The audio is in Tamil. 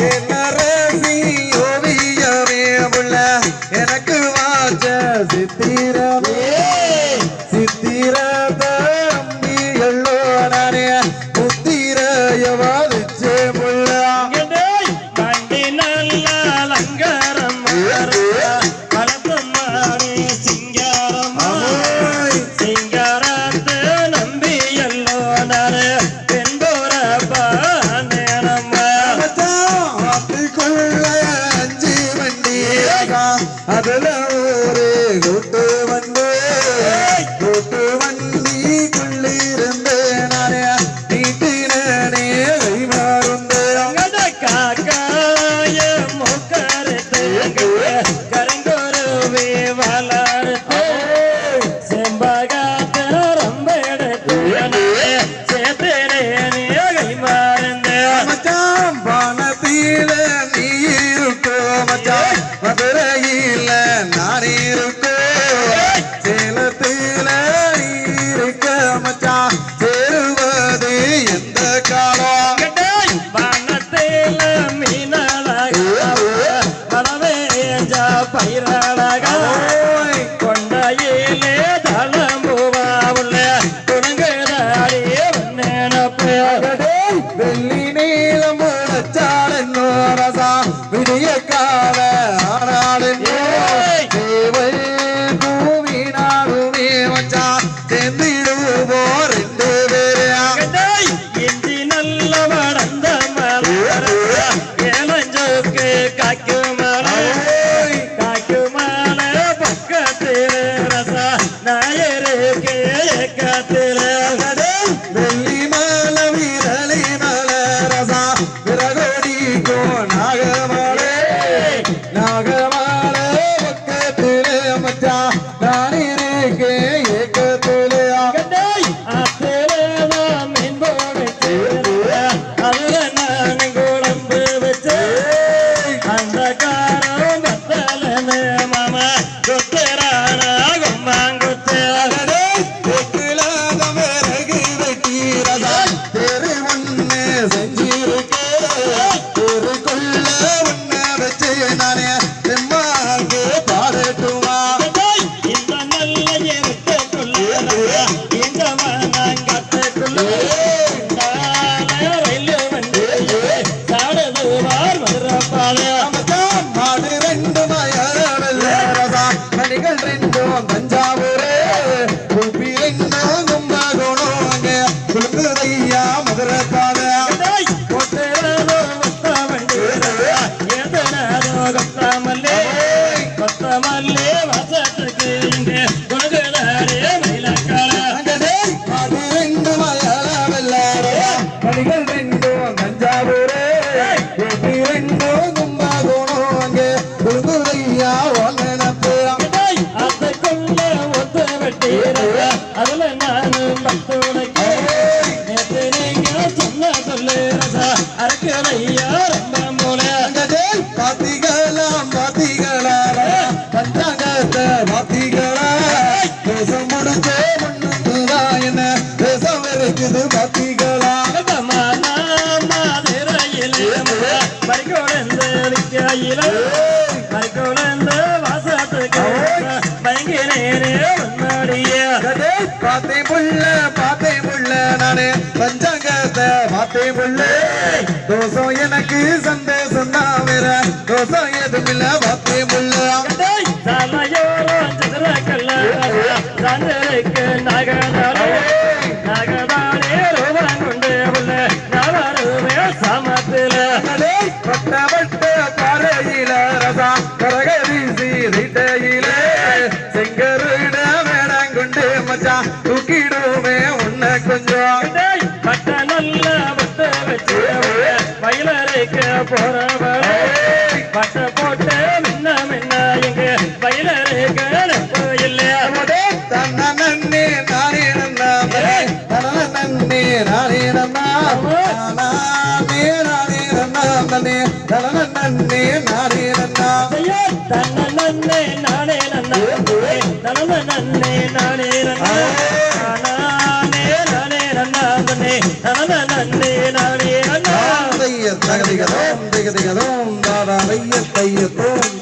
என்னரசி ஓவியமே உள்ள எனக்கு வாச்ச சித்திரமே சித்திர தம்பி எள்ளோ நானே புத்திரைய வாதிச்சே முள்ள அதுல ஒரு கூட்டு வண்டிக்குள்ளிருந்து நானே நீட்டினே கைமாறுந்து காக்காய முக்கருத்து கருங்குருவி வளர்த்து செம்பகாத்த ரொம்ப எடுத்து சேர்த்தனே கைமாறுந்து மச்சான் பானத்தில நீ இருக்கோ மச்சான் மதுரையில நான் இருக்கோ சேலத்தில நீ இருக்க மச்சான் சேருவது எந்த காலம் வானத்தில மீனழக மலவேஞ்சா பயிரழக கொண்டையிலே தளம்புவா உள்ள துணங்குதாடி நினப்பு வெள்ளி நீளம் முடச்சாலென்னோ ரசா விடிய கால ஆனாலென்னோ தேவை பூவினாலுமே மச்சான் சேர்ந்திடுவோ ரெண்டு பேரு இஞ்சி நல்ல வளர்ந்த மலர் ஏழஞ்சோக்கு காக்கு மல பக்கத்தில் ரசா நாயருக்கு ஏக்கத்தில் வெள்ளி மல விரலி மல ரசா விரகோடிக்கோ நாகமலை நாகமலை பக்கத்திலே மச்சான் நான் இருக்கேன் ஏக்கத்திலே மீன் போட்டு அதுல நான் குழம்பு வச்சு அந்த காரம் பத்தலன்னு மாமா கொத்துறான கொம்பாங்குத்து விறகு வெட்டி ரசா தெரு ஒண்ணு செஞ்சிருக்கே தெருக்குள்ள ஒண்ணு வச்சு நானே செம்மாக்கு பாடட்டுமா இந்த நல்ல எருத்துக்குள்ள இந்த மனங்கட்டுக்குள்ள ரயில் வண்டி சாடுதுவார் மதுரப்பாளையம் மாடு ரெண்டு மயவல்ல ரசா மணிகள் ரெண்டும் தஞ்சாவூரே குப்பி ரெண்டும் கும்பகோணம் அங்கே குழுங்குதையா மதுரை பாதை கொத்தமல்லே வசத்துக்கு இங்கே குணகுதாரே மயிலக்கால மாடு ரெண்டு மயவல்ல மணிகள் ரெண்டும் தஞ்சாவூரே குப்பி ரெண்டும் கும்பகோணம் அங்கே குழுங்குதையா ஒன்னப்பு அதுக்குள்ள ஒத்து வெட்டீர அதுல நானும் பத்துணைக்கு நேற்று நீங்க சொன்ன சொல்லு ரசா அரைக்கலையா ரொம்ப மூல பாத்திகளா பஞ்சாங்கத்தை பாத்திகளா தேசம் முடிச்ச முன்னுதா என்ன தேசம் இருக்குது பாத்திகளா மாதிரையில் மறிக்கொழுந்து கையில மறிக்கொழுந்து வாசத்துக்கு பயங்கினேரே உன்னடிய பாத்தை புள்ள நானே பஞ்சாங்கத்தை பாத்தை புள்ள தோசம் எனக்கு சந்தேசம் தான் வேற தோசம் எதுமில்ல பாத்தை புள்ள தலையோரம் சிதறக்கல்ல சந்தருக்கு நகதாரே ரூபம் கொண்டு உள்ள நவருமே சமத்துல பட்ட பாறையில ரசா கரகரிசி வீட்டையில செங்கருட வேடங்குண்டு மச்சான் தூக்கிடுமே உன்னை கொஞ்சம் பட்ட நல்ல பட்ட வச்சு வயலரைக்கு போறவள பட்ட போட்டு மின்ன எங்க வயலரைக்கு இல்லையா தன்ன நன்னே நானே நன்னா தன நன்னே நானே நன்னா நன்னே தன நன்னே நானே நன்னா தன்ன நன்னே நானே நன்னா தன நன்னே நானே நன்னா நானே நன்னா தன நன்னே நானே நன்னா திகதோம் திகதிகதோம் தாதா தைய தைய தோம்